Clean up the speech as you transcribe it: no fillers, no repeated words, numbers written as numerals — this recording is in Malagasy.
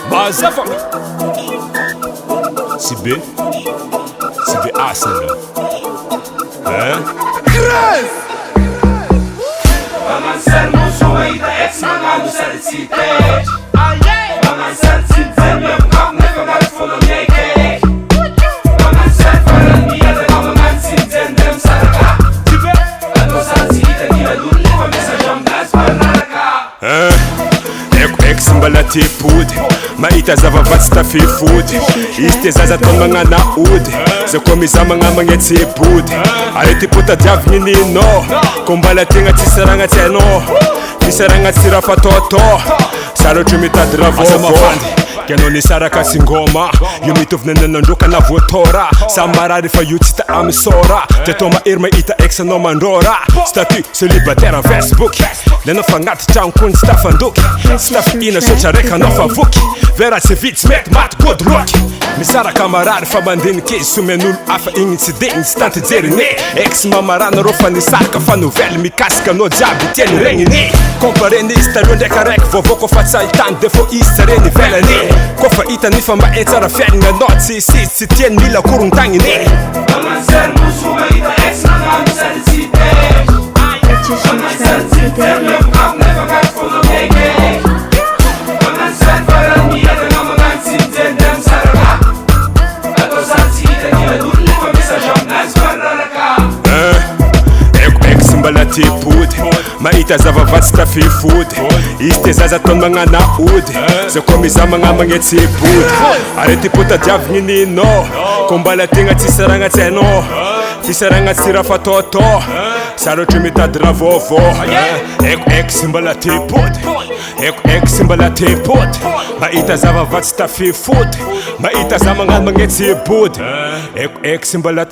Mazava Si B asal Mangan musuh ita ex mangan saritsite Mangan saritsite miyam kap nefangat follow neke Mangan sarfaran niya de mangan sinten dem saraka Ano saritsite niya dun nefa mesajam das paraka Ex mbala tipudi Maita zava-vatsy tafifody Izy te zaza ataony magnana ody Zay koa mizaha magnamagna tsebody Arety potadiavigny ninao Ko mbala tegna tsisy ragna tsy hainao Misy ragna tsy raha fatao Sara ohatry mitady raha vaovao Kianao nisaraka singoma Io mitovy nanandroka na voatora Samy marary fa io tsy ta amy sora Ty atao mahery mahita ex anao mandrora Statut célibataire en Facebook Lenao fagnaty tragno kony tsy tafandoky Tsy tafihina sotra raika anao fa voky Vera tsy vity tsy mety maty gody loky Misaraka marary fa mandiniky Somen'olo hafa igny tsy degny tsy tanty jeriny Ex mamarana rô fa nisaraka fa novely mikasika anao jiaby tiany regniny Compareny izy taloha ndraika raiky vaovao koa fa tsy ahitany defo izy tsare nivelany Koa fa hitany fa mahay tsara fiaignana anao tsy tiany mila korontagniny Mangan musuh ita ex mangan saritsite Mangan saritsite miyam kap nefangat follow neke Mangan sarfaran niya de mangan sinten dem saraka Ano saritsite niya dun nefa mesajam das paraka Ex mbala tipody Mahita zava-vatsy tafifody Izy te zaza ataony magnana ody Zay koa mizaha magnamagna tsebody Arety potadiavigny ninao Ko mbala tegna tsisy ragna tsy hainao Tsisy ragna tsy raha fatao Sara ohatry mitady raha vaovao Ex mbala tipody Ex mbala tipody Mahita zava-vatsy tafifody Mahita zaha magnamagna tsebody Ex mbala